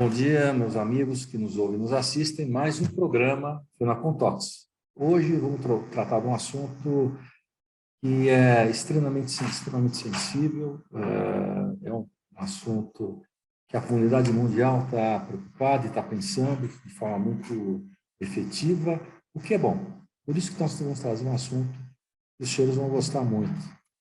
Bom dia, meus amigos que nos ouvem e nos assistem. Mais um programa Fenacon Talks. Hoje vamos tratar de um assunto que é extremamente sensível, é um assunto que a comunidade mundial está preocupada e está pensando de forma muito efetiva, o que é bom. Por isso que nós vamos trazer um assunto que os senhores vão gostar muito.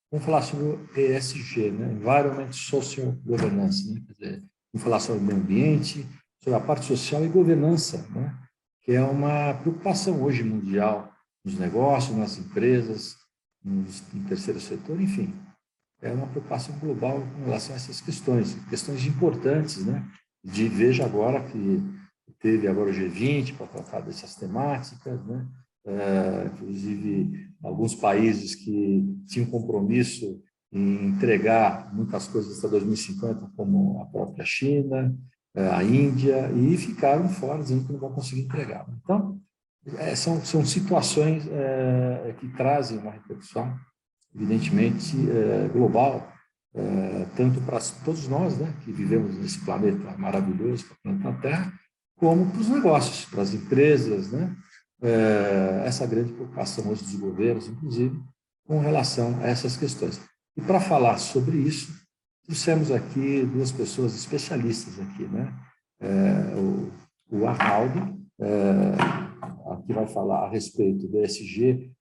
Vamos falar sobre o ESG, né? Environment Social Governance, né? Quer dizer, vamos falar sobre o meio ambiente, sobre a parte social e governança, né? Que é uma preocupação hoje mundial nos negócios, nas empresas, no terceiro setor, enfim. É uma preocupação global com relação a essas questões importantes, né? Veja agora que teve agora o G20 para tratar dessas temáticas, né? Inclusive, alguns países que tinham compromisso em entregar muitas coisas até 2050, como a própria China, a Índia, e ficaram fora, dizendo que não vão conseguir entregar. Então, são situações que trazem uma repercussão, evidentemente, global, tanto para todos nós, né, que vivemos nesse planeta maravilhoso, que é o planeta Terra, como para os negócios, para as empresas, né? Essa grande preocupação hoje dos governos, inclusive, com relação a essas questões. E para falar sobre isso, trouxemos aqui duas pessoas especialistas aqui, né? O Arnaldo, que vai falar a respeito do ESG,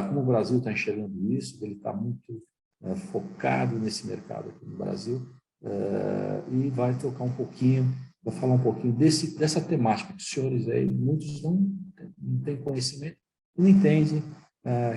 como o Brasil está enxergando isso, ele está muito focado nesse mercado aqui no Brasil, e vai tocar um pouquinho, vai falar um pouquinho dessa temática que os senhores aí, muitos não têm conhecimento, não entendem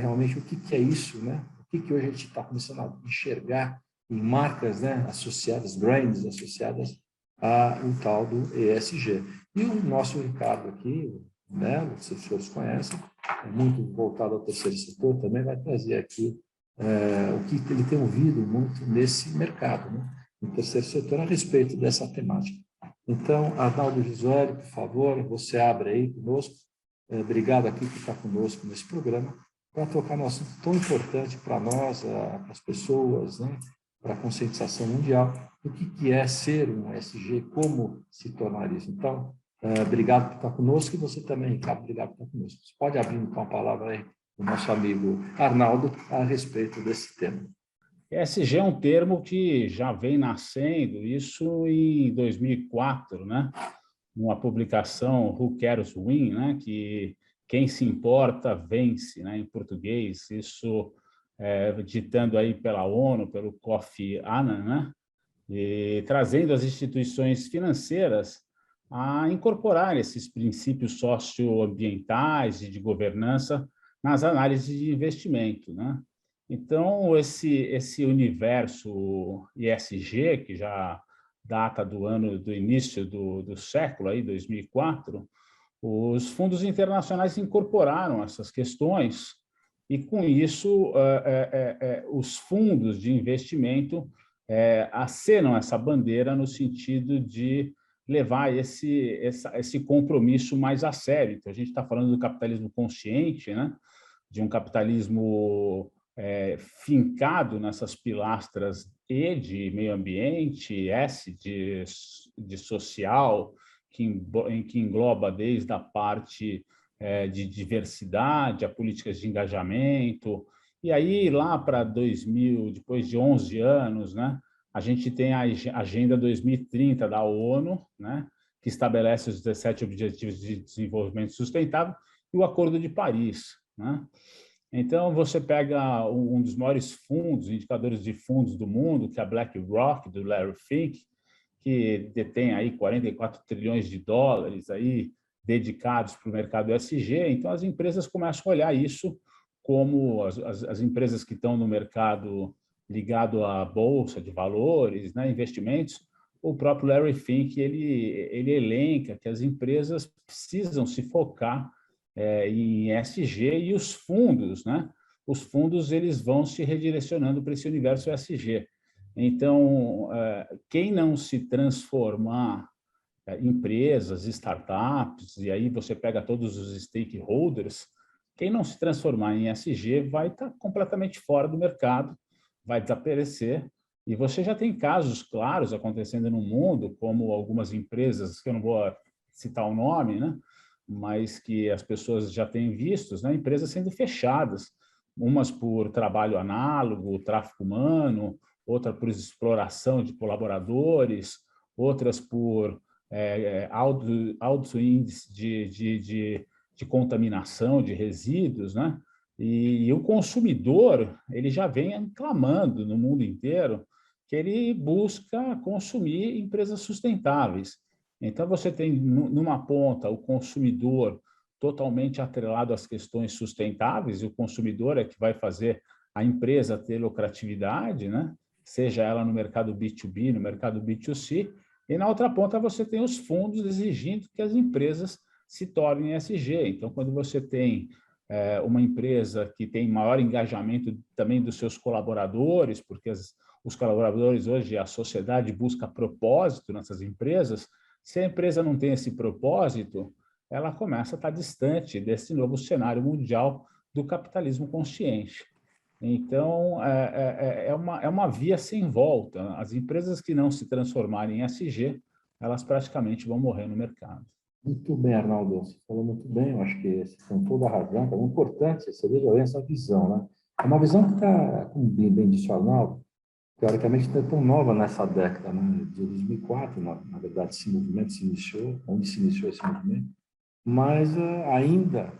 realmente o que é isso, né? O que hoje a gente está começando a enxergar em marcas, né, associadas, brands associadas ao tal do ESG. E o nosso Ricardo aqui, né, que os senhores conhecem, é muito voltado ao terceiro setor, também vai trazer aqui o que ele tem ouvido muito nesse mercado, né, no terceiro setor, a respeito dessa temática. Então, Arnaldo Gisueli, por favor, você abre aí conosco. Obrigado aqui por estar conosco nesse programa, para tocar um assunto tão importante para nós, para as pessoas, né, para a conscientização mundial, do que é ser um ESG, como se tornar isso. Então, obrigado por estar conosco, e você também, Ricardo, obrigado por estar conosco. Você pode abrir, então, a palavra aí do nosso amigo Arnaldo a respeito desse tema. ESG é um termo que já vem nascendo, isso em 2004, né? Uma publicação Who Cares Win, né? Que quem se importa vence, né? Em português, isso ditando aí pela ONU, pelo Kofi Annan, né? E trazendo as instituições financeiras a incorporar esses princípios socioambientais e de governança nas análises de investimento, né? Então, esse universo ESG, que já data do início do século, aí, 2004, os fundos internacionais incorporaram essas questões e, com isso, os fundos de investimento acenam essa bandeira no sentido de levar esse compromisso mais a sério. Então, a gente está falando do capitalismo consciente, né? De um capitalismo fincado nessas pilastras E de meio ambiente, S de social, que engloba desde a parte de diversidade, a políticas de engajamento. E aí, lá para 2000, depois de 11 anos, né, a gente tem a Agenda 2030 da ONU, né, que estabelece os 17 Objetivos de Desenvolvimento Sustentável, e o Acordo de Paris, né? Então, você pega um dos maiores fundos, indicadores de fundos do mundo, que é a BlackRock, do Larry Fink, que detém aí 44 trilhões de dólares aí dedicados para o mercado ESG. Então, as empresas começam a olhar isso como as empresas que estão no mercado ligado à bolsa de valores, né, investimentos. O próprio Larry Fink, ele elenca que as empresas precisam se focar em ESG, e os fundos, né? Os fundos eles vão se redirecionando para esse universo ESG. Então, quem não se transformar empresas, startups, e aí você pega todos os stakeholders, quem não se transformar em ESG vai estar completamente fora do mercado, vai desaparecer, E você já tem casos claros acontecendo no mundo, como algumas empresas, que eu não vou citar o nome, né? Mas que as pessoas já têm visto, né? Empresas sendo fechadas, umas por trabalho análogo, tráfico humano, outra por exploração de colaboradores, outras por alto índice de contaminação de resíduos, né? E o consumidor, ele já vem clamando no mundo inteiro que ele busca consumir empresas sustentáveis. Então, você tem, numa ponta, o consumidor totalmente atrelado às questões sustentáveis, e o consumidor é que vai fazer a empresa ter lucratividade, né? Seja ela no mercado B2B, no mercado B2C, e na outra ponta você tem os fundos exigindo que as empresas se tornem ESG. Então, quando você tem uma empresa que tem maior engajamento também dos seus colaboradores, porque os colaboradores hoje, a sociedade busca propósito nessas empresas, se a empresa não tem esse propósito, ela começa a estar distante desse novo cenário mundial do capitalismo consciente. Então, é uma via sem volta. As empresas que não se transformarem em ESG, elas praticamente vão morrer no mercado. Muito bem, Arnaldo, você falou muito bem, eu acho que você tem toda a razão, é importante você veja bem essa visão, né? É uma visão que está, como bem disse o Arnaldo, teoricamente não é tão nova nessa década, né? De 2004, na verdade, esse movimento se iniciou, onde se iniciou esse movimento, mas ainda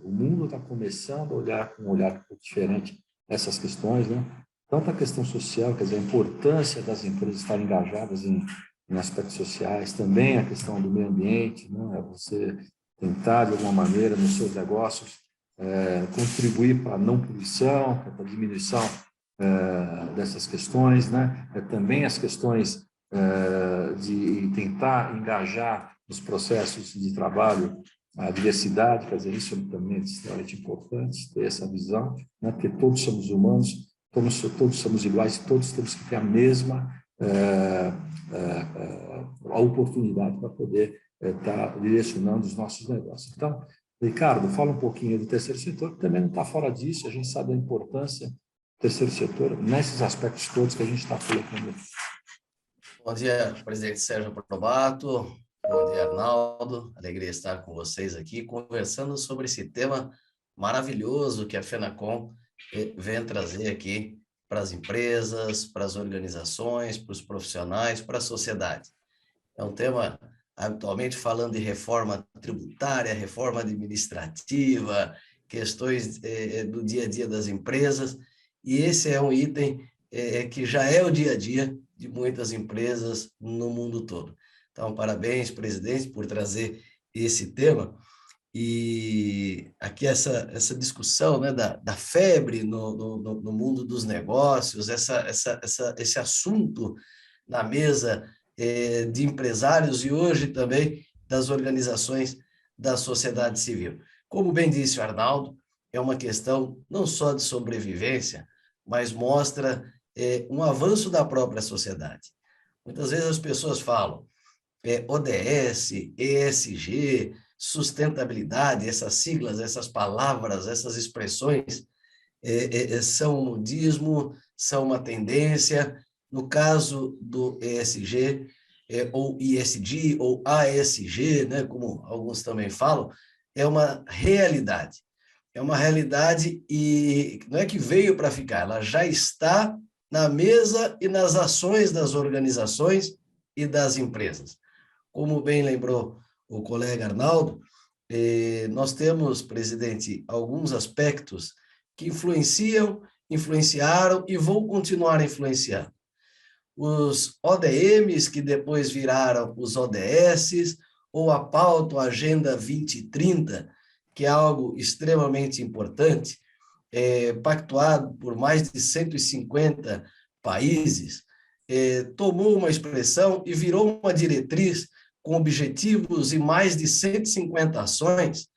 o mundo está começando a olhar com um olhar um pouco diferente essas questões, né? Tanto a questão social, quer dizer, a importância das empresas estarem engajadas em aspectos sociais, também a questão do meio ambiente, né? Você tentar, de alguma maneira, nos seus negócios, contribuir para a não poluição, para a diminuição dessas questões, né? Também as questões de tentar engajar nos processos de trabalho a diversidade, quer dizer, isso também é extremamente importante, ter essa visão, né? Porque todos somos humanos, todos somos iguais, todos temos que ter a mesma a oportunidade para poder estar direcionando os nossos negócios. Então, Ricardo, fala um pouquinho do terceiro setor, que também não está fora disso, a gente sabe da importância do terceiro setor nesses aspectos todos que a gente está colocando. Bom dia, presidente Sérgio Probato. Bom dia, Arnaldo. Alegria estar com vocês aqui, conversando sobre esse tema maravilhoso que a FENACOM vem trazer aqui para as empresas, para as organizações, para os profissionais, para a sociedade. É um tema, atualmente, falando de reforma tributária, reforma administrativa, questões do dia a dia das empresas, e esse é um item que já é o dia a dia de muitas empresas no mundo todo. Então, parabéns, presidente, por trazer esse tema. E aqui essa discussão, né, da febre no mundo dos negócios, esse assunto na mesa de empresários e hoje também das organizações da sociedade civil. Como bem disse o Arnaldo, é uma questão não só de sobrevivência, mas mostra um avanço da própria sociedade. Muitas vezes as pessoas falam ODS, ESG, sustentabilidade, essas siglas, essas palavras, essas expressões são um modismo, são uma tendência. No caso do ESG, ou ISD, ou ASG, né, como alguns também falam, é uma realidade. É uma realidade e não é que veio para ficar, ela já está na mesa e nas ações das organizações e das empresas. Como bem lembrou o colega Arnaldo, nós temos, presidente, alguns aspectos que influenciaram e vão continuar influenciando. Os ODMs, que depois viraram os ODS, ou a pauta, a Agenda 2030, que é algo extremamente importante, pactuado por mais de 150 países, tomou uma expressão e virou uma diretriz com objetivos e mais de 150 ações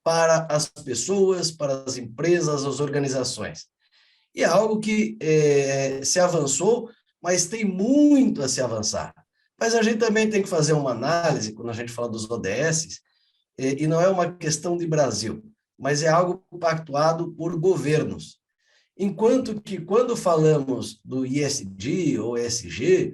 para as pessoas, para as empresas, as organizações. E é algo que se avançou, mas tem muito a se avançar. Mas a gente também tem que fazer uma análise, quando a gente fala dos ODS, e não é uma questão de Brasil, mas é algo pactuado por governos. enquanto que quando falamos do ESG ou ESG,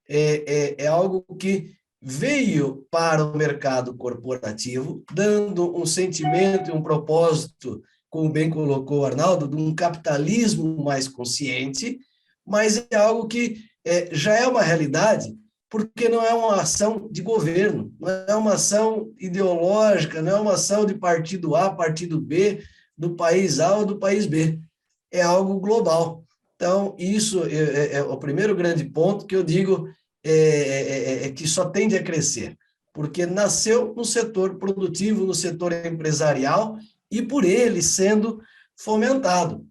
é algo que veio para o mercado corporativo, dando um sentimento e um propósito, como bem colocou o Arnaldo, de um capitalismo mais consciente, mas é algo que já é uma realidade, porque não é uma ação de governo, não é uma ação ideológica, não é uma ação de partido A, partido B, do país A ou do país B. É algo global. Então, isso é o primeiro grande ponto que eu digo que só tende a crescer, porque nasceu no setor produtivo, no setor empresarial, e por ele sendo fomentado.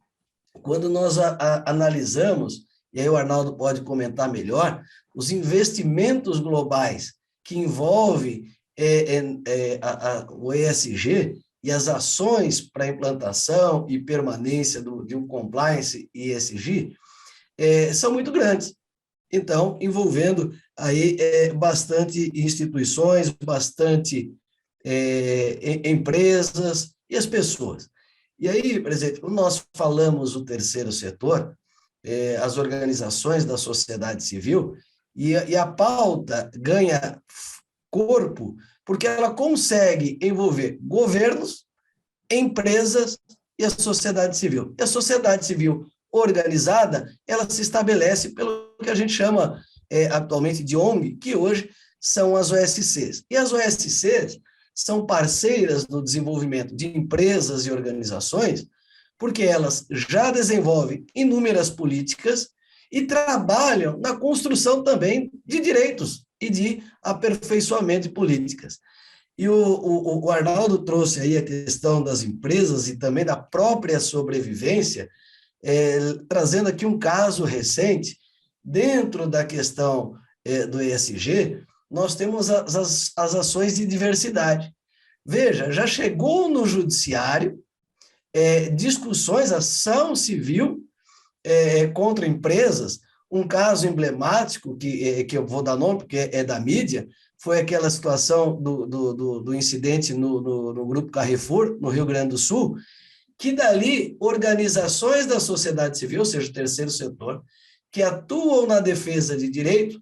Quando nós analisamos, e aí o Arnaldo pode comentar melhor, os investimentos globais que envolvem o ESG e as ações para implantação e permanência de um compliance ESG são muito grandes. Então, envolvendo aí bastante instituições, bastante empresas e as pessoas. E aí, presidente, quando nós falamos o terceiro setor, as organizações da sociedade civil, e a pauta ganha corpo porque ela consegue envolver governos, empresas e a sociedade civil. E a sociedade civil organizada, ela se estabelece pelo que a gente chama atualmente de ONG, que hoje são as OSCs. E as OSCs são parceiras no desenvolvimento de empresas e organizações, porque elas já desenvolvem inúmeras políticas e trabalham na construção também de direitos e de aperfeiçoamento de políticas. E o Arnaldo trouxe aí a questão das empresas e também da própria sobrevivência, trazendo aqui um caso recente, dentro da questão do ESG, nós temos as ações de diversidade. Veja, já chegou no judiciário discussões, ação civil contra empresas. Um caso emblemático, que eu vou dar nome, porque é da mídia, foi aquela situação do incidente no Grupo Carrefour, no Rio Grande do Sul, que dali organizações da sociedade civil, ou seja, o terceiro setor, que atuam na defesa de direito,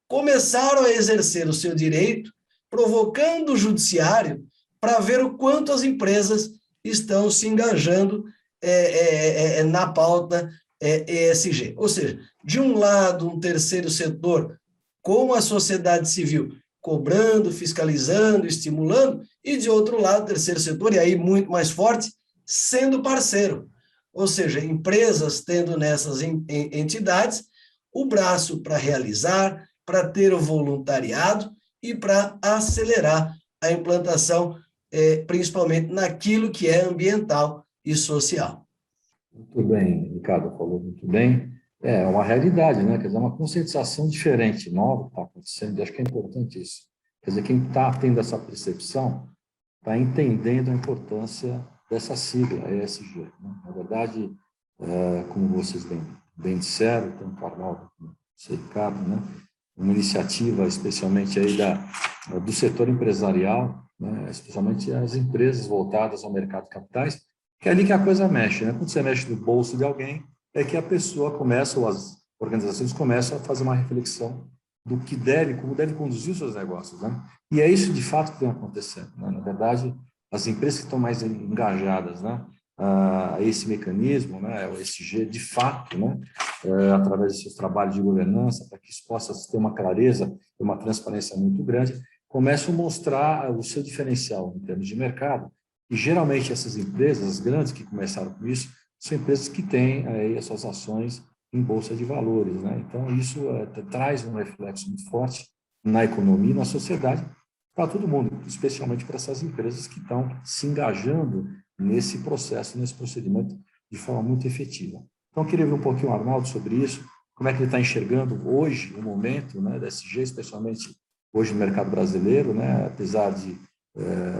começaram a exercer o seu direito, provocando o judiciário para ver o quanto as empresas estão se engajando na pauta ESG. Ou seja, de um lado, um terceiro setor com a sociedade civil cobrando, fiscalizando, estimulando, e de outro lado, o terceiro setor, e aí muito mais forte, sendo parceiro. Ou seja, empresas tendo nessas entidades o braço para realizar, para ter o voluntariado e para acelerar a implantação, principalmente naquilo que é ambiental e social. Muito bem, Ricardo falou muito bem. É uma realidade, né? Quer dizer, é uma conscientização diferente, nova, que está acontecendo, e acho que é importante isso. Quer dizer, quem está tendo essa percepção está entendendo a importância dessa sigla, ESG. Né? Na verdade, como vocês bem disseram, tanto o Arnaldo como o Ricardo, né? Uma iniciativa especialmente aí do setor empresarial, né? Especialmente as empresas voltadas ao mercado de capitais, que é ali que a coisa mexe, né? Quando você mexe no bolso de alguém, é que a pessoa começa, ou as organizações começam a fazer uma reflexão do que como deve conduzir os seus negócios, né? E é isso, de fato, que vem acontecendo, né? Na verdade, as empresas que estão mais engajadas, né, a esse mecanismo, né, o ESG, de fato, né, através de seus trabalhos de governança, para que isso possa ter uma clareza e uma transparência muito grande, começam a mostrar o seu diferencial em termos de mercado. E, geralmente, essas empresas, as grandes que começaram com isso, são empresas que têm aí as suas ações em bolsa de valores, né? Então, isso traz um reflexo muito forte na economia e na sociedade para todo mundo, especialmente para essas empresas que estão se engajando nesse processo, nesse procedimento, de forma muito efetiva. Então, eu queria ver um pouquinho o Arnaldo sobre isso, como é que ele está enxergando hoje o momento, né, da ESG, especialmente hoje no mercado brasileiro, né, apesar de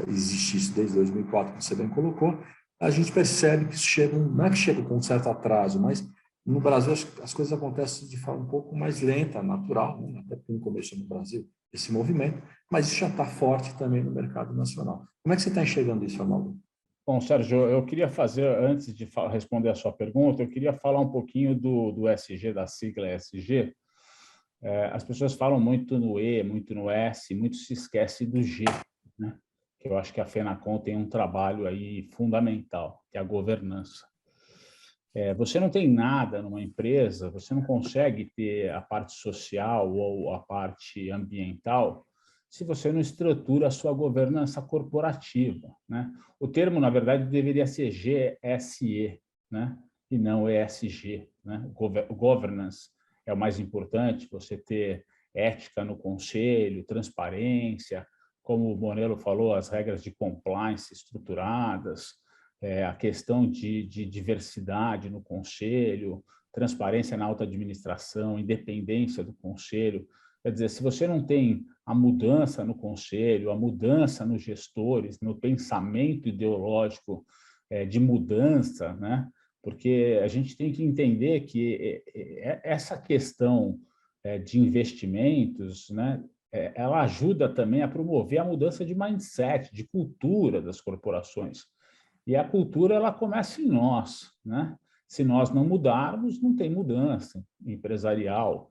existir isso desde 2004, como você bem colocou, a gente percebe que isso chega, não é que chega com um certo atraso, mas no Brasil as coisas acontecem de forma um pouco mais lenta, natural, né? Até porque não começou no Brasil esse movimento, mas isso já está forte também no mercado nacional. Como é que você está enxergando isso, Arnaldo? Bom, Sérgio, eu queria fazer, antes de responder a sua pergunta, eu queria falar um pouquinho do ESG, da sigla ESG. As pessoas falam muito no E, muito no S, muito se esquece do G, né? Eu acho que a Fenacom tem um trabalho aí fundamental, que é a governança. Você não tem nada numa empresa, você não consegue ter a parte social ou a parte ambiental se você não estrutura a sua governança corporativa, né? O termo, na verdade, deveria ser GSE, né? E não ESG, né? Governance é o mais importante, você ter ética no conselho, transparência, como o Bonello falou, as regras de compliance estruturadas, a questão de diversidade no conselho, transparência na alta administração, independência do conselho. Quer dizer, se você não tem a mudança no conselho, a mudança nos gestores, no pensamento ideológico de mudança, né? Porque a gente tem que entender que essa questão de investimentos, né? Ela ajuda também a promover a mudança de mindset, de cultura das corporações. E a cultura, ela começa em nós, né? Se nós não mudarmos, não tem mudança empresarial,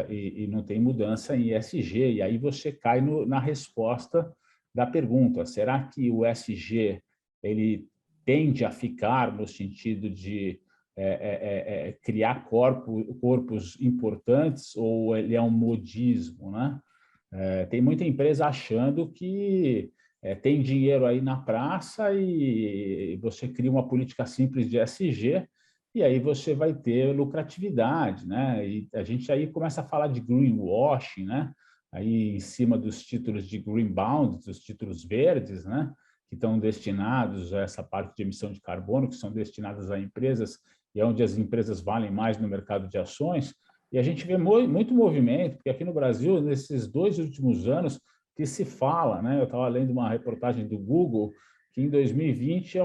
e não tem mudança em ESG. E aí você cai na resposta da pergunta: será que o ESG ele tende a ficar no sentido de criar corpos importantes, ou ele é um modismo, né? Tem muita empresa achando que tem dinheiro aí na praça e você cria uma política simples de ESG e aí você vai ter lucratividade, né? E a gente aí começa a falar de greenwashing, né? Aí em cima dos títulos de green bonds, dos títulos verdes, né? Que estão destinados a essa parte de emissão de carbono, que são destinadas a empresas e é onde as empresas valem mais no mercado de ações. E a gente vê muito movimento, porque aqui no Brasil, nesses 2 últimos anos, que se fala, né? Eu estava lendo uma reportagem do Google que em 2020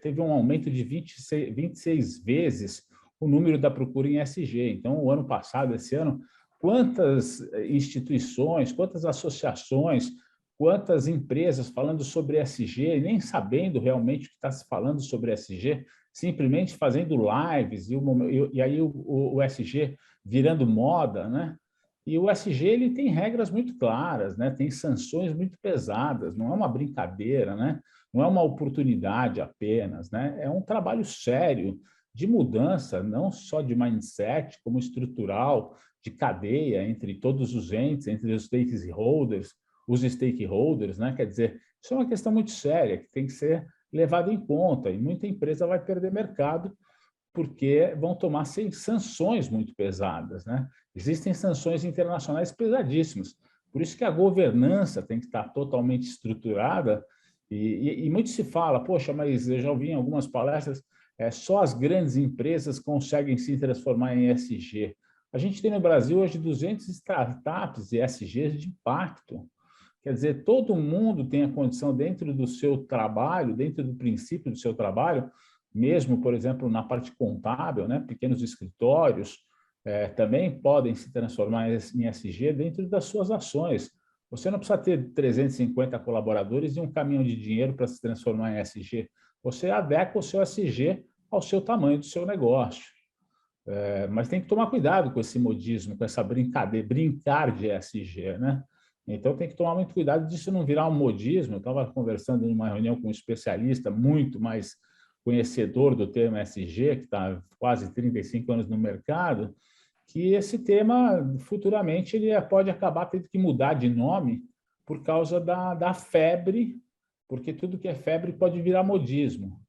teve um aumento de 26 vezes o número da procura em ESG. Então, o ano passado, esse ano, quantas instituições, quantas associações, quantas empresas falando sobre ESG, nem sabendo realmente o que está se falando sobre ESG, simplesmente fazendo lives, e aí o ESG virando moda, né? E o ESG ele tem regras muito claras, né? Tem sanções muito pesadas, não é uma brincadeira, né? Não é uma oportunidade apenas, né? É um trabalho sério de mudança, não só de mindset, como estrutural, de cadeia entre todos os entes, entre os stakeholders, né? Quer dizer, isso é uma questão muito séria, que tem que ser levada em conta, e muita empresa vai perder mercado porque vão tomar sanções muito pesadas, né? Existem sanções internacionais pesadíssimas. Por isso que a governança tem que estar totalmente estruturada e muito se fala, poxa, mas eu já ouvi em algumas palestras, só as grandes empresas conseguem se transformar em ESG. A gente tem no Brasil hoje 200 startups ESGs de impacto. Quer dizer, todo mundo tem a condição dentro do seu trabalho, dentro do princípio do seu trabalho, mesmo, por exemplo, na parte contábil, né? Pequenos escritórios também podem se transformar em ESG dentro das suas ações. Você não precisa ter 350 colaboradores e um caminhão de dinheiro para se transformar em ESG. Você adequa o seu ESG ao seu tamanho do seu negócio. Mas tem que tomar cuidado com esse modismo, com essa brincadeira, brincar de ESG, né? Então tem que tomar muito cuidado disso não virar um modismo. Eu estava conversando em uma reunião com um especialista muito mais conhecedor do termo ESG, que está quase 35 anos no mercado, que esse tema, futuramente, ele pode acabar tendo que mudar de nome por causa da febre, porque tudo que é febre pode virar modismo.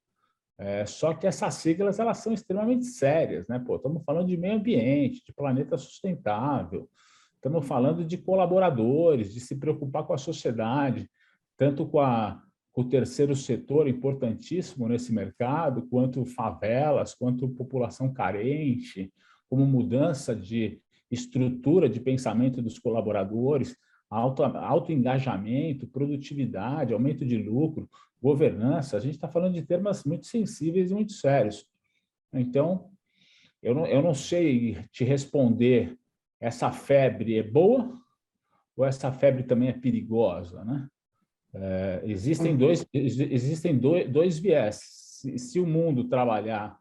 Só que essas siglas elas são extremamente sérias, né? Pô, estamos falando de meio ambiente, de planeta sustentável, estamos falando de colaboradores, de se preocupar com a sociedade, tanto com o terceiro setor importantíssimo nesse mercado, quanto favelas, quanto população carente, como mudança de estrutura de pensamento dos colaboradores, alto engajamento, produtividade, aumento de lucro, governança. A gente está falando de temas muito sensíveis e muito sérios. Então, eu não sei te responder, essa febre é boa ou essa febre também é perigosa, né? Existem dois viés. Se o mundo trabalhar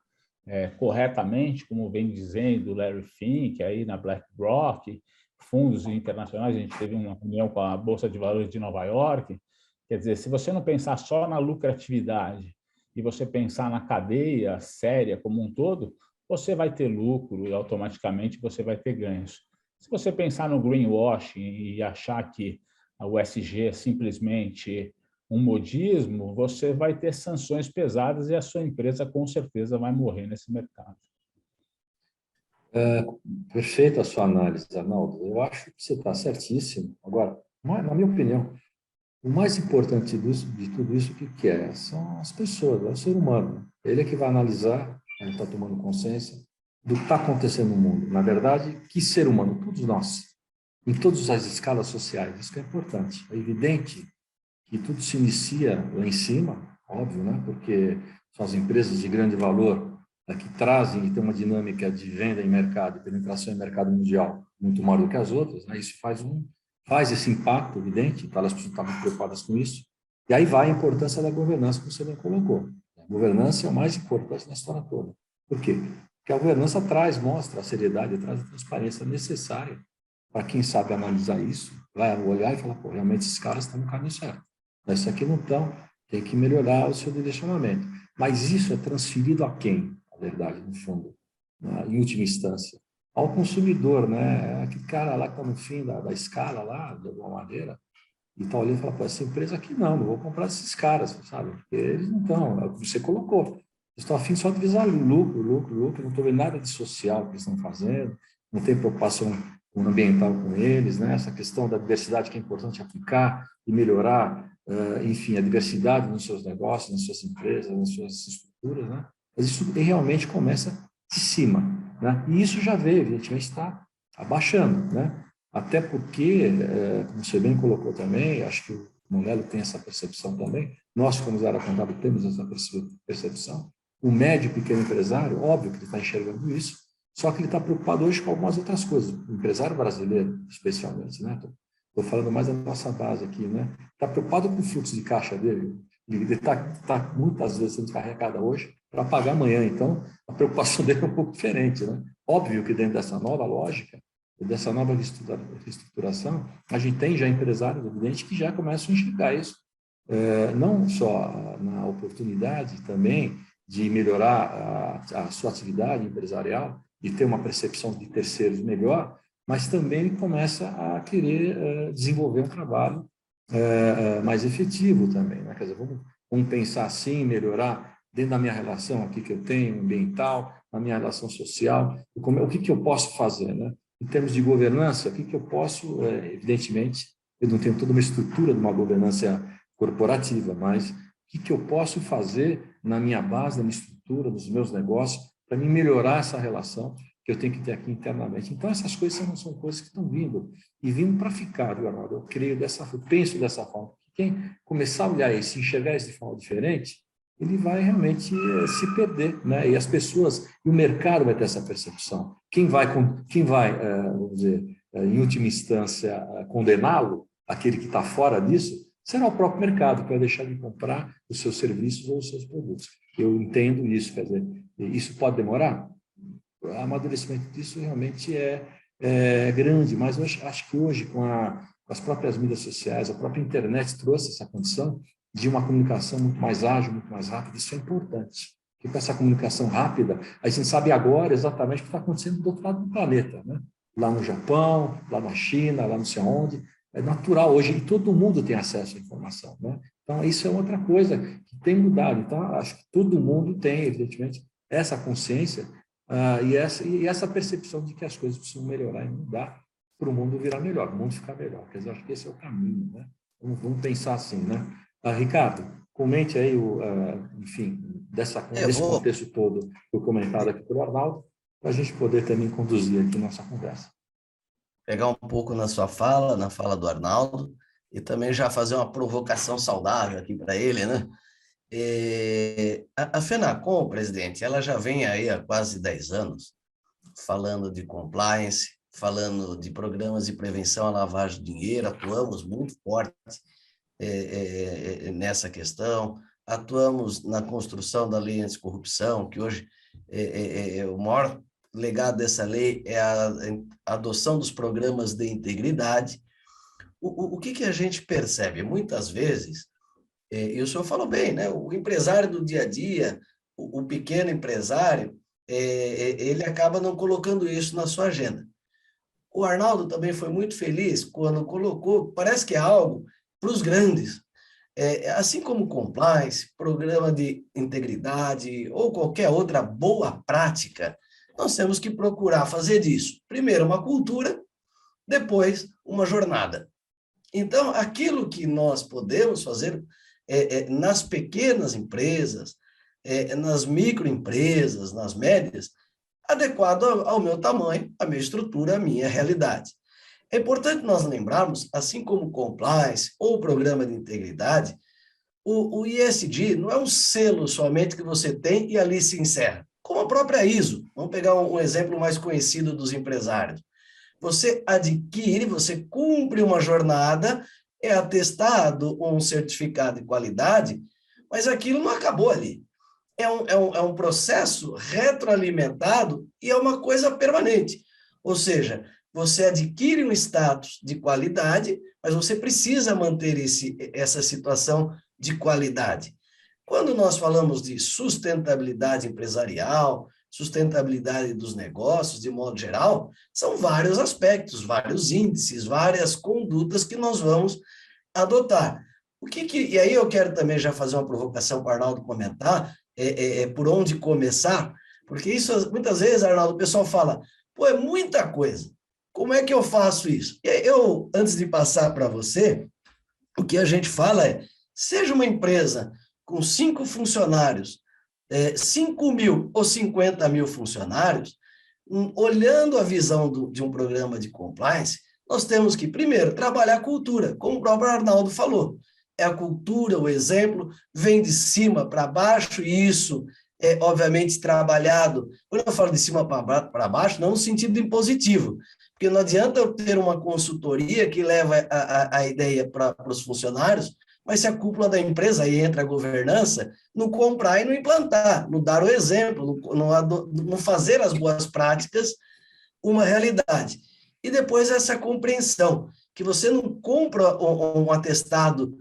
corretamente, como vem dizendo o Larry Fink, aí na BlackRock, fundos internacionais, a gente teve uma reunião com a Bolsa de Valores de Nova York, quer dizer, se você não pensar só na lucratividade e você pensar na cadeia séria como um todo, você vai ter lucro e automaticamente você vai ter ganhos. Se você pensar no greenwashing e achar que a USG é simplesmente um modismo, você vai ter sanções pesadas e a sua empresa com certeza vai morrer nesse mercado. Perfeita a sua análise, Arnaldo. Eu acho que você está certíssimo. Agora, na minha opinião, o mais importante de tudo isso, o que é? São as pessoas, é o ser humano. Ele é que vai analisar, ele está tomando consciência do que está acontecendo no mundo. Na verdade, que ser humano? Todos nós, em todas as escalas sociais. Isso que é importante. É evidente que tudo se inicia lá em cima, óbvio, né? Porque são as empresas de grande valor que trazem e tem uma dinâmica de venda em mercado e penetração em mercado mundial muito maior do que as outras, né? Isso faz esse impacto evidente, então elas precisam estar muito preocupadas com isso. E aí vai a importância da governança que você bem colocou. A governança é o mais importante na história toda. Por quê? Porque a governança mostra a seriedade, traz a transparência necessária para quem sabe analisar isso, vai olhar e falar, pô, realmente esses caras estão no caminho certo. Mas isso aqui não estão, tem que melhorar o seu direcionamento. Mas isso é transferido a quem, na verdade, no fundo, em última instância? Ao consumidor, né? Aquele cara lá que está no fim da escala lá, de alguma maneira, e está olhando e fala, pô, essa empresa aqui não vou comprar esses caras, sabe? Porque eles não estão, é o que você colocou. Eles estão afim só de visar lucro, não estou vendo nada de social que eles estão fazendo, não tem preocupação ambiental com eles, né? Essa questão da diversidade que é importante aplicar e melhorar, enfim, a diversidade nos seus negócios, nas suas empresas, nas suas estruturas, né? Mas isso realmente começa de cima, né? E isso já veio, evidentemente, está abaixando, né? Até porque, como você bem colocou também, acho que o Monello tem essa percepção também, nós, como área contábil, temos essa percepção. O médio e pequeno empresário, óbvio que ele está enxergando isso, só que ele está preocupado hoje com algumas outras coisas. O empresário brasileiro, especialmente, né? Estou falando mais da nossa base aqui, né? Está preocupado com o fluxo de caixa dele. Ele está muitas vezes sendo carregado hoje para pagar amanhã. Então, a preocupação dele é um pouco diferente, né? Óbvio que dentro dessa nova lógica, dessa nova reestruturação, a gente tem já empresários, evidente, que já começam a enxergar isso. Não só na oportunidade também de melhorar a sua atividade empresarial, de ter uma percepção de terceiros melhor, mas também ele começa a querer desenvolver um trabalho mais efetivo também, né? Quer dizer, vamos pensar assim, melhorar dentro da minha relação aqui que eu tenho, ambiental, na minha relação social, o que eu posso fazer, né? Em termos de governança, o que eu posso, evidentemente, eu não tenho toda uma estrutura de uma governança corporativa, mas o que eu posso fazer na minha base, na minha estrutura, nos meus negócios, para me melhorar essa relação que eu tenho que ter aqui internamente. Então, essas coisas não são coisas que estão vindo, e vindo para ficar, Leonardo. Eu penso dessa forma. Quem começar a olhar isso, enxergar isso de forma diferente, ele vai realmente se perder, né? E as pessoas, e o mercado vai ter essa percepção. Quem vai vamos dizer, em última instância, condená-lo, aquele que está fora disso, será o próprio mercado que vai deixar de comprar os seus serviços ou os seus produtos. Eu entendo isso, quer dizer, isso pode demorar? O amadurecimento disso realmente é grande, mas eu acho que hoje, com as próprias mídias sociais, a própria internet trouxe essa condição de uma comunicação muito mais ágil, muito mais rápida. Isso é importante. Porque com essa comunicação rápida, a gente sabe agora exatamente o que está acontecendo do outro lado do planeta, né? Lá no Japão, lá na China, lá não sei onde. É natural hoje, e todo mundo tem acesso à informação, né? Então, isso é outra coisa que tem mudado. Então, acho que todo mundo tem, evidentemente, essa consciência e essa percepção de que as coisas precisam melhorar e mudar para o mundo virar melhor, o mundo ficar melhor. Quer dizer, acho que esse é o caminho, né? Vamos pensar assim, né? Ricardo, comente aí, enfim, desse contexto todo que eu comentado aqui pelo Arnaldo, para a gente poder também conduzir aqui nossa conversa. Pegar um pouco na sua fala, na fala do Arnaldo, e também já fazer uma provocação saudável aqui para ele, né? A FENACOM, presidente, ela já vem aí há quase 10 anos falando de compliance, falando de programas de prevenção à lavagem de dinheiro, atuamos muito forte nessa questão, atuamos na construção da lei anticorrupção, que hoje o maior legado dessa lei é a adoção dos programas de integridade. O que a gente percebe? Muitas vezes, e o senhor falou bem, né? O empresário do dia a dia, o pequeno empresário, ele acaba não colocando isso na sua agenda. O Arnaldo também foi muito feliz quando colocou, parece que é algo para os grandes. Assim como compliance, programa de integridade ou qualquer outra boa prática, nós temos que procurar fazer disso. Primeiro, uma cultura, depois, uma jornada. Então, aquilo que nós podemos fazer nas pequenas empresas, nas microempresas, nas médias, adequado ao meu tamanho, à minha estrutura, à minha realidade. É importante nós lembrarmos, assim como o compliance ou o programa de integridade, o ESG não é um selo somente que você tem e ali se encerra. Como a própria ISO. Vamos pegar um exemplo mais conhecido dos empresários. Você adquire, você cumpre uma jornada, é atestado um certificado de qualidade, mas aquilo não acabou ali. É um processo retroalimentado e é uma coisa permanente. Ou seja, você adquire um status de qualidade, mas você precisa manter essa situação de qualidade. Quando nós falamos de sustentabilidade empresarial, sustentabilidade dos negócios, de modo geral, são vários aspectos, vários índices, várias condutas que nós vamos adotar. E aí eu quero também já fazer uma provocação para o Arnaldo comentar, por onde começar, porque isso, muitas vezes, Arnaldo, o pessoal fala, pô, é muita coisa, como é que eu faço isso? E aí eu, antes de passar para você, o que a gente fala seja uma empresa com 5 funcionários, 5 mil ou 50 mil funcionários, olhando a visão de um programa de compliance, nós temos que, primeiro, trabalhar a cultura, como o próprio Arnaldo falou. É a cultura, o exemplo, vem de cima para baixo, e isso é, obviamente, trabalhado. Quando eu falo de cima para baixo, não no sentido impositivo, porque não adianta eu ter uma consultoria que leva a ideia para os funcionários, mas se a cúpula da empresa, aí entra a governança, não comprar e não implantar, não dar o exemplo, não fazer as boas práticas uma realidade. E depois essa compreensão, que você não compra um atestado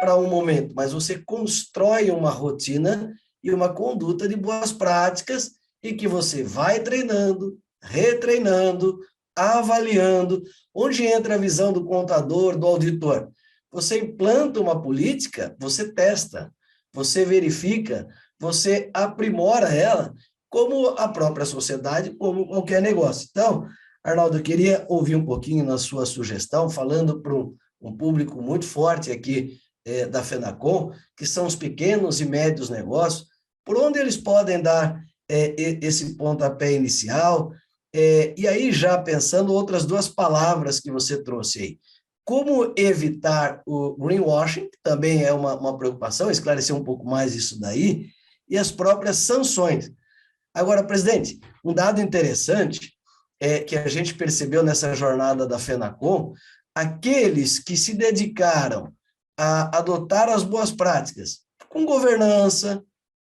para um momento, mas você constrói uma rotina e uma conduta de boas práticas e que você vai treinando, retreinando, avaliando, onde entra a visão do contador, do auditor. Você implanta uma política, você testa, você verifica, você aprimora ela, como a própria sociedade, como qualquer negócio. Então, Arnaldo, eu queria ouvir um pouquinho na sua sugestão, falando para um público muito forte aqui da FENACON, que são os pequenos e médios negócios, por onde eles podem dar esse pontapé inicial, e aí já pensando outras 2 palavras que você trouxe aí. Como evitar o greenwashing, que também é uma preocupação, esclarecer um pouco mais isso daí, e as próprias sanções. Agora, presidente, um dado interessante que a gente percebeu nessa jornada da FENACON, aqueles que se dedicaram a adotar as boas práticas, com governança,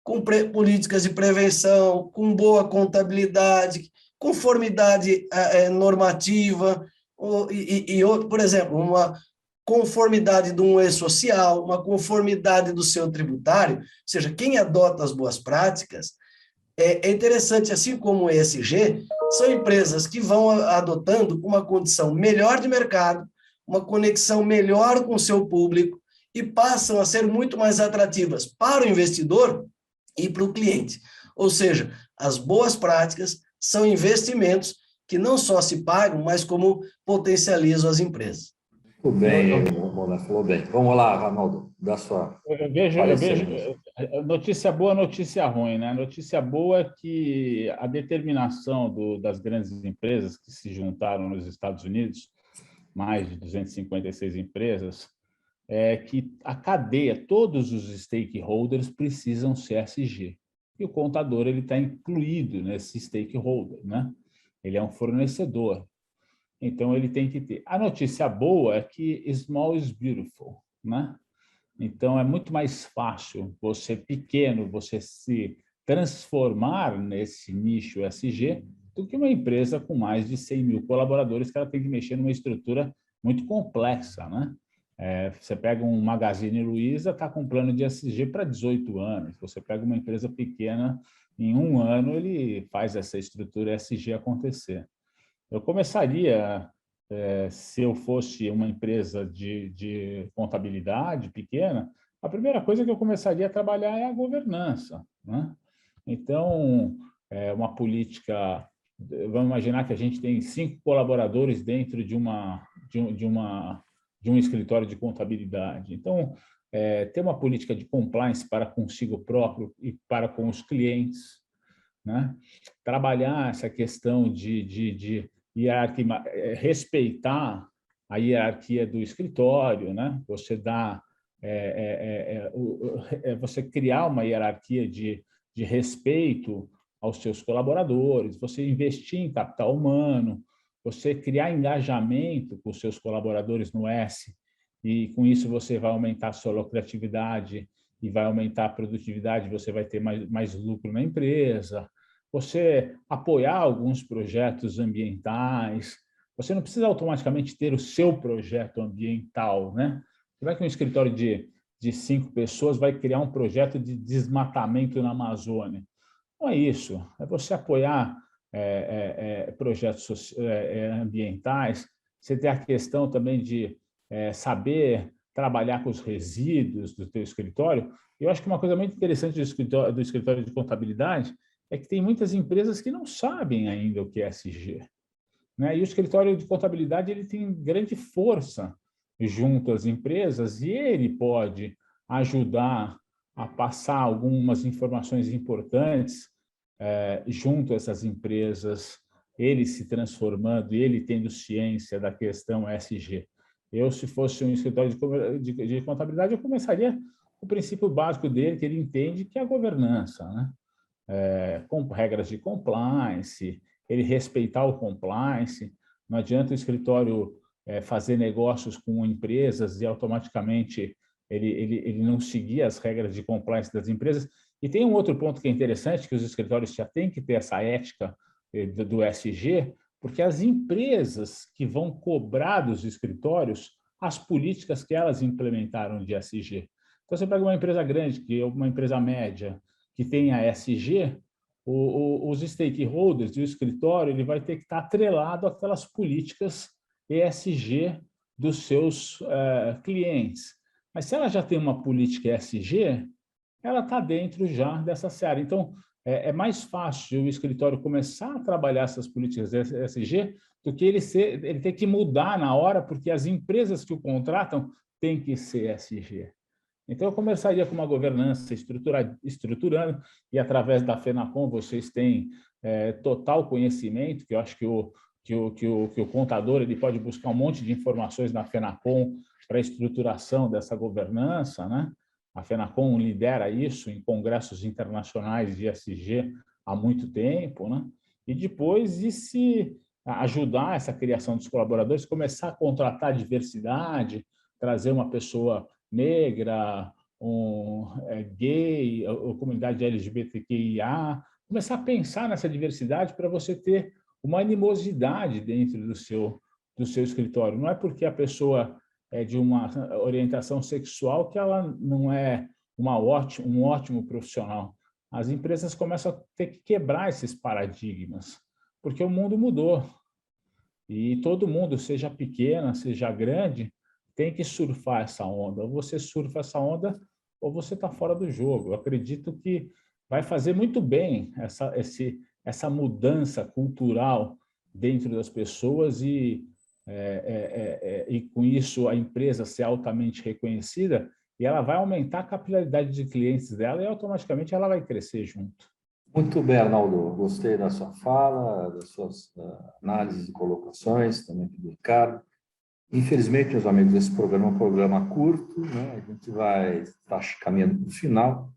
com políticas de prevenção, com boa contabilidade, conformidade normativa, por exemplo, uma conformidade de um e-social, uma conformidade do seu tributário, ou seja, quem adota as boas práticas, é interessante, assim como o ESG, são empresas que vão adotando uma condição melhor de mercado, uma conexão melhor com o seu público e passam a ser muito mais atrativas para o investidor e para o cliente. Ou seja, as boas práticas são investimentos que não só se pagam, mas como potencializam as empresas. Tudo bem, Mona, falou bem. Vamos lá, Ronaldo, dá sua Eu vejo notícia boa, notícia ruim, né? Notícia boa é que a determinação das grandes empresas que se juntaram nos Estados Unidos, mais de 256 empresas, é que a cadeia, todos os stakeholders precisam ser ESG. E o contador ele está incluído nesse stakeholder, né? Ele é um fornecedor. Então, ele tem que ter. A notícia boa é que small is beautiful. né? Então, é muito mais fácil você, pequeno, você se transformar nesse nicho ESG do que uma empresa com mais de 100 mil colaboradores que ela tem que mexer numa estrutura muito complexa, né? Você pega um Magazine Luiza, está com um plano de ESG para 18 anos. Você pega uma empresa pequena, em um ano ele faz essa estrutura ESG acontecer. Eu começaria, se eu fosse uma empresa de contabilidade pequena, a primeira coisa que eu começaria a trabalhar é a governança, né? Então, uma política, vamos imaginar que a gente tem 5 colaboradores dentro de um escritório de contabilidade. Então, ter uma política de compliance para consigo próprio e para com os clientes, né? Trabalhar essa questão de hierarquia, respeitar a hierarquia do escritório, né? Você dá, você criar uma hierarquia de respeito aos seus colaboradores, você investir em capital humano, você criar engajamento com os seus colaboradores no S, e com isso você vai aumentar a sua lucratividade e vai aumentar a produtividade, você vai ter mais lucro na empresa, você apoiar alguns projetos ambientais, você não precisa automaticamente ter o seu projeto ambiental, né? Você vai que um escritório de 5 pessoas vai criar um projeto de desmatamento na Amazônia. Não é isso, é você apoiar projetos ambientais, você tem a questão também de saber trabalhar com os resíduos do teu escritório. Eu acho que uma coisa muito interessante do escritório de contabilidade é que tem muitas empresas que não sabem ainda o que é ESG, né? E o escritório de contabilidade ele tem grande força junto às empresas e ele pode ajudar a passar algumas informações importantes junto a essas empresas, ele se transformando, ele tendo ciência da questão ESG. Eu, se fosse um escritório de contabilidade, eu começaria o princípio básico dele, que ele entende, que é a governança, né? Com regras de compliance, ele respeitar o compliance. Não adianta o escritório fazer negócios com empresas e automaticamente ele não seguir as regras de compliance das empresas. E tem um outro ponto que é interessante, que os escritórios já têm que ter essa ética do ESG, porque as empresas que vão cobrar dos escritórios as políticas que elas implementaram de ESG. Então, você pega uma empresa grande, que é uma empresa média, que tem a ESG, os stakeholders e o escritório ele vai ter que estar atrelado àquelas políticas ESG dos seus clientes. Mas se ela já tem uma política ESG, ela está dentro já dessa seara. Então, é mais fácil o escritório começar a trabalhar essas políticas ESG do que ele ter que mudar na hora, porque as empresas que o contratam têm que ser ESG. Então, eu começaria com uma governança estruturando, e através da FENACON vocês têm total conhecimento, que eu acho que o contador ele pode buscar um monte de informações na FENACON para a estruturação dessa governança, né? A FENACON lidera isso em congressos internacionais de ESG há muito tempo, né? E depois de se ajudar essa criação dos colaboradores, começar a contratar diversidade, trazer uma pessoa negra, gay, ou comunidade LGBTQIA, começar a pensar nessa diversidade para você ter uma animosidade dentro do seu escritório. Não é porque a pessoa é de uma orientação sexual que ela não é um ótimo profissional. As empresas começam a ter que quebrar esses paradigmas, porque o mundo mudou. E todo mundo, seja pequena, seja grande, tem que surfar essa onda. Ou você surfa essa onda, ou você está fora do jogo. Eu acredito que vai fazer muito bem essa mudança cultural dentro das pessoas e com isso a empresa ser altamente reconhecida e ela vai aumentar a capilaridade de clientes dela e automaticamente ela vai crescer junto. Muito bem, Arnaldo. Gostei da sua fala, das suas análises e colocações, também do Ricardo. Infelizmente, meus amigos, esse programa é um programa curto, né? A gente vai estar caminhando para o final.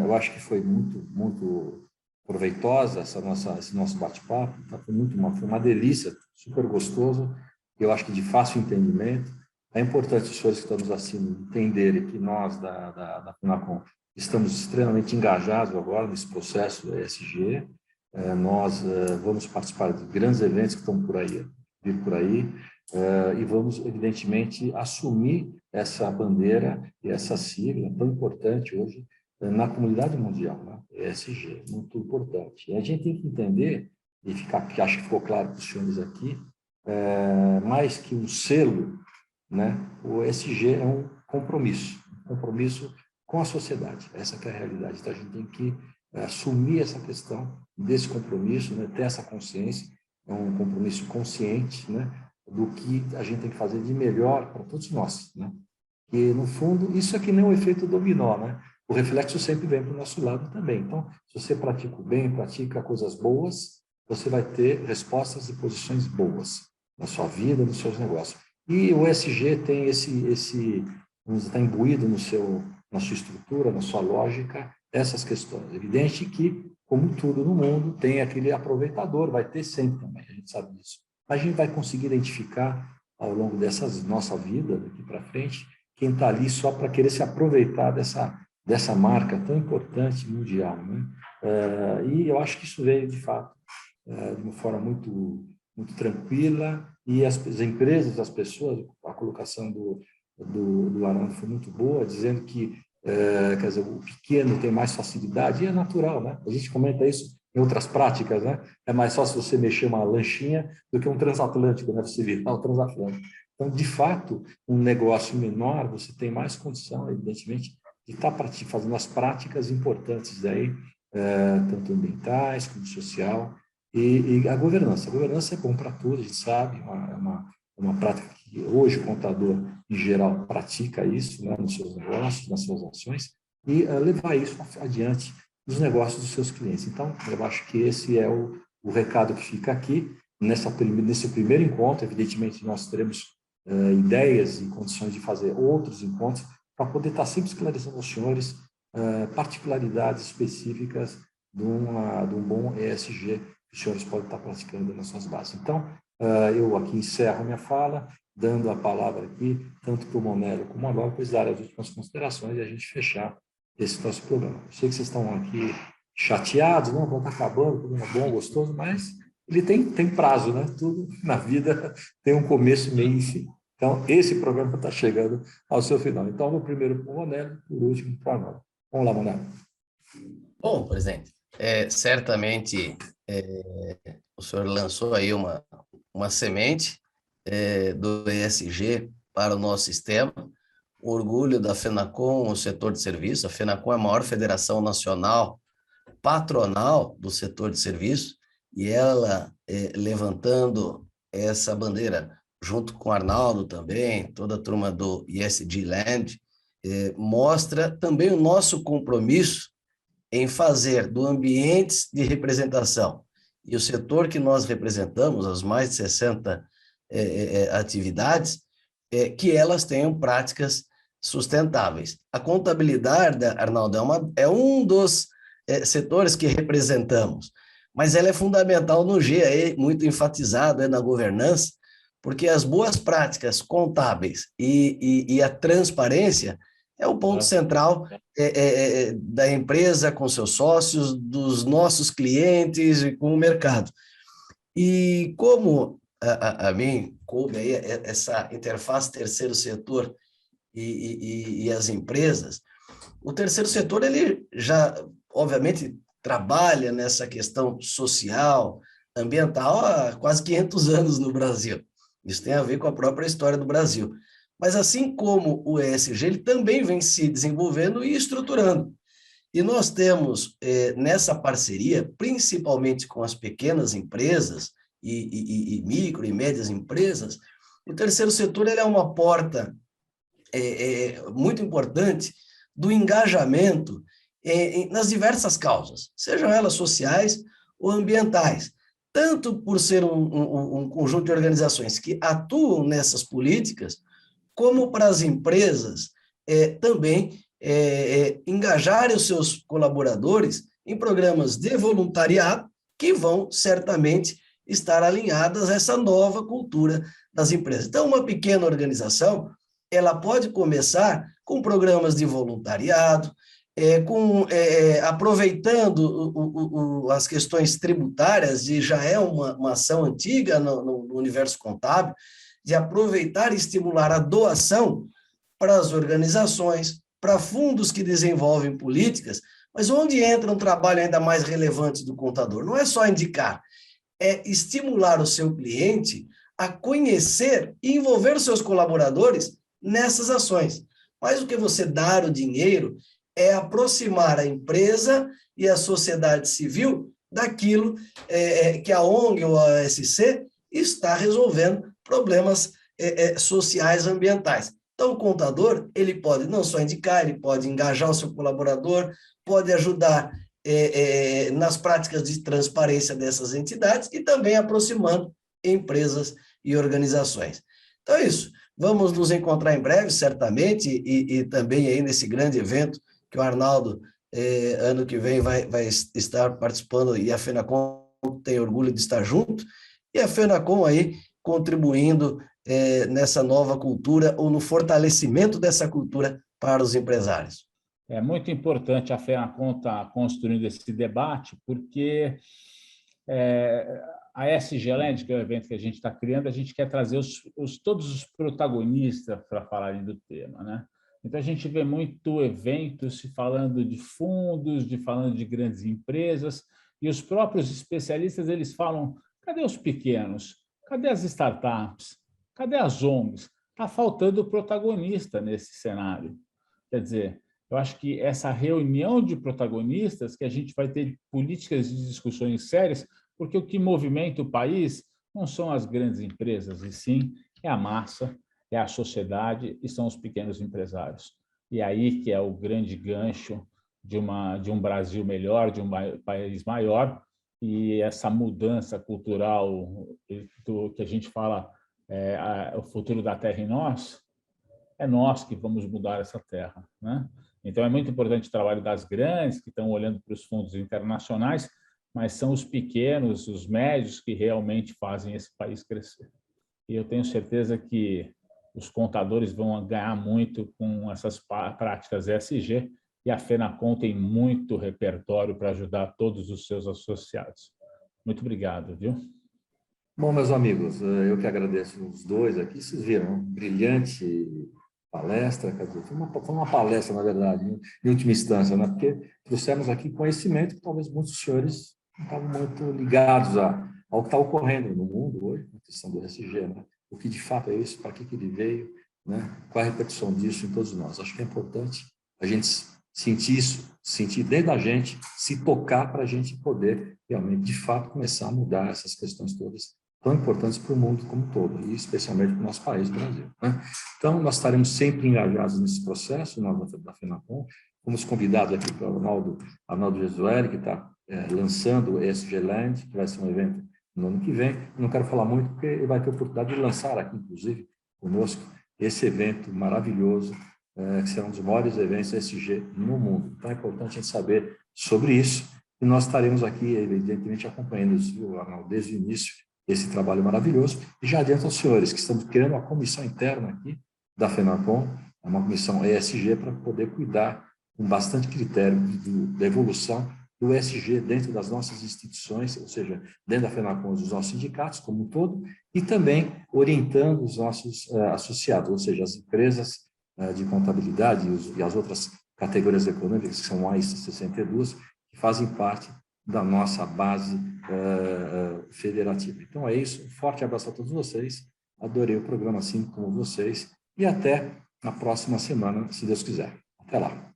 Eu acho que foi muito proveitosa esse nosso bate-papo. Foi uma delícia, super gostoso. Eu acho que de fácil entendimento. É importante os senhores que estão nos assistindo entenderem que nós, da FENACOM, estamos extremamente engajados agora nesse processo do ESG. Nós vamos participar de grandes eventos que estão vir por aí, e vamos, evidentemente, assumir essa bandeira e essa sigla tão importante hoje na comunidade mundial, né? ESG, muito importante. E a gente tem que entender, que acho que ficou claro para os senhores aqui, mais que um selo, né? O ESG é um compromisso com a sociedade. Essa que é a realidade. Então, a gente tem que assumir essa questão desse compromisso, né? Ter essa consciência, é um compromisso consciente, né? Do que a gente tem que fazer de melhor para todos nós, né? E, no fundo, isso é que nem um efeito dominó, né? O reflexo sempre vem para o nosso lado também. Então, se você pratica o bem, pratica coisas boas, você vai ter respostas e posições boas na sua vida, nos seus negócios. E o ESG tem está imbuído na sua estrutura, na sua lógica, essas questões. É evidente que, como tudo no mundo, tem aquele aproveitador, vai ter sempre também, a gente sabe disso. A gente vai conseguir identificar, ao longo nossa vida, daqui para frente, quem está ali só para querer se aproveitar dessa marca tão importante mundial, né? E eu acho que isso veio, de fato, de uma forma muito, muito tranquila, e as empresas, as pessoas, a colocação do Arnaldo foi muito boa, dizendo que quer dizer, o pequeno tem mais facilidade, e é natural, né? A gente comenta isso em outras práticas, né? É mais fácil você mexer uma lanchinha do que um transatlântico, né? Você virar um transatlântico. Então, de fato, um negócio menor, você tem mais condição, evidentemente, de estar fazendo as práticas importantes aí, tanto ambientais como social, e a governança. A governança é bom para tudo, a gente sabe, é uma prática que hoje o contador, em geral, pratica isso, né, nos seus negócios, nas suas ações, e levar isso adiante nos negócios dos seus clientes. Então, eu acho que esse é o recado que fica aqui, nesse primeiro encontro. Evidentemente, nós teremos ideias e condições de fazer outros encontros para poder estar sempre esclarecendo aos senhores particularidades específicas de um bom ESG que os senhores podem estar praticando nas suas bases. Então, eu aqui encerro minha fala, dando a palavra aqui, tanto para o Monello como a Laura, para eles darem as últimas considerações e a gente fechar esse nosso programa. Eu sei que vocês estão aqui chateados, não, está acabando, programa bom, gostoso, mas ele tem prazo, né? Tudo na vida tem um começo, meio e fim. Então, esse programa está chegando ao seu final. Então, no primeiro para o Monello, por último para nós. Vamos lá, Monello. Bom, presidente, certamente o senhor lançou aí uma semente do ESG para o nosso sistema. O orgulho da FENACOM, o setor de serviço. A FENACOM é a maior federação nacional patronal do setor de serviço, e ela levantando essa bandeira junto com o Arnaldo também, toda a turma do ESG Land, mostra também o nosso compromisso em fazer do ambiente de representação e o setor que nós representamos, as mais de 60 atividades, que elas tenham práticas sustentáveis. A contabilidade, Arnaldo, é um dos setores que representamos, mas ela é fundamental no G, aí, muito enfatizado na governança, porque as boas práticas contábeis e a transparência é o ponto central da empresa com seus sócios, dos nossos clientes e com o mercado. E como a mim coube aí essa interface terceiro setor e as empresas, o terceiro setor ele já, obviamente, trabalha nessa questão social, ambiental há quase 500 anos no Brasil. Isso tem a ver com a própria história do Brasil. Mas, assim como o ESG, ele também vem se desenvolvendo e estruturando. E nós temos, nessa parceria, principalmente com as pequenas empresas e micro e médias empresas, o terceiro setor ele é uma porta muito importante do engajamento nas diversas causas, sejam elas sociais ou ambientais, tanto por ser um conjunto de organizações que atuam nessas políticas, como para as empresas também engajarem os seus colaboradores em programas de voluntariado que vão certamente estar alinhadas a essa nova cultura das empresas. Então, uma pequena organização, ela pode começar com programas de voluntariado, aproveitando as questões tributárias, e já é uma ação antiga no universo contábil, de aproveitar e estimular a doação para as organizações, para fundos que desenvolvem políticas, mas onde entra um trabalho ainda mais relevante do contador? Não é só indicar, é estimular o seu cliente a conhecer e envolver os seus colaboradores nessas ações. Mais do que você dar o dinheiro, é aproximar a empresa e a sociedade civil daquilo que a ONG ou a SC está resolvendo, problemas sociais ambientais. Então, o contador, ele pode não só indicar, ele pode engajar o seu colaborador, pode ajudar nas práticas de transparência dessas entidades e também aproximando empresas e organizações. Então, é isso. Vamos nos encontrar em breve, certamente, e também aí nesse grande evento que o Arnaldo, ano que vem, vai estar participando, e a FENACOM tem orgulho de estar junto, e a FENACOM aí contribuindo nessa nova cultura ou no fortalecimento dessa cultura para os empresários. É muito importante a FENACOM estar construindo esse debate, porque a SGLand, que é o evento que a gente está criando, a gente quer trazer todos os protagonistas para falarem do tema, né? Então, a gente vê muito eventos falando de fundos, falando de grandes empresas, e os próprios especialistas, eles falam, cadê os pequenos? Cadê as startups? Cadê as ONGs? Está faltando protagonista nesse cenário. Quer dizer, eu acho que essa reunião de protagonistas, que a gente vai ter políticas de discussões sérias, porque o que movimenta o país não são as grandes empresas, e sim é a massa, é a sociedade e são os pequenos empresários. E aí que é o grande gancho de um Brasil melhor, de um país maior, e essa mudança cultural do que a gente fala, o futuro da Terra em nós, é nós que vamos mudar essa terra, né? Então, é muito importante o trabalho das grandes, que estão olhando para os fundos internacionais, mas são os pequenos, os médios, que realmente fazem esse país crescer. E eu tenho certeza que os contadores vão ganhar muito com essas práticas ESG, e a FENACOM tem muito repertório para ajudar todos os seus associados. Muito obrigado, viu? Bom, meus amigos, eu que agradeço os dois aqui. Vocês viram, brilhante palestra, quer dizer, foi uma palestra, na verdade, em última instância, né? Porque trouxemos aqui conhecimento que talvez muitos senhores não estavam muito ligados ao que está ocorrendo no mundo hoje, na questão do ESG, né? O que de fato é isso, para que ele veio, né? Qual a repercussão disso em todos nós. Acho que é importante a gente sentir isso, sentir dentro da gente, se tocar para a gente poder realmente, de fato, começar a mudar essas questões todas tão importantes para o mundo como um todo, e especialmente para o nosso país, o Brasil, né? Então, nós estaremos sempre engajados nesse processo, nós da FENACOM. Fomos convidados aqui para o Arnaldo Gesueli, que está lançando o ESG-Land, que vai ser um evento no ano que vem. Eu não quero falar muito, porque ele vai ter a oportunidade de lançar aqui, inclusive, conosco, esse evento maravilhoso, que será um dos maiores eventos ESG no mundo. Então, é importante a gente saber sobre isso, e nós estaremos aqui, evidentemente, acompanhando isso, Arnaldo, desde o início, esse trabalho maravilhoso. E já adianto aos senhores que estamos criando uma comissão interna aqui da FENACOM, uma comissão ESG, para poder cuidar com bastante critério da evolução do ESG dentro das nossas instituições, ou seja, dentro da FENACOM, dos nossos sindicatos como um todo, e também orientando os nossos associados, ou seja, as empresas de contabilidade e as outras categorias econômicas, que são mais 62, que fazem parte da nossa base federativa. Então é isso, um forte abraço a todos vocês, adorei o programa assim como vocês, e até a próxima semana, se Deus quiser. Até lá.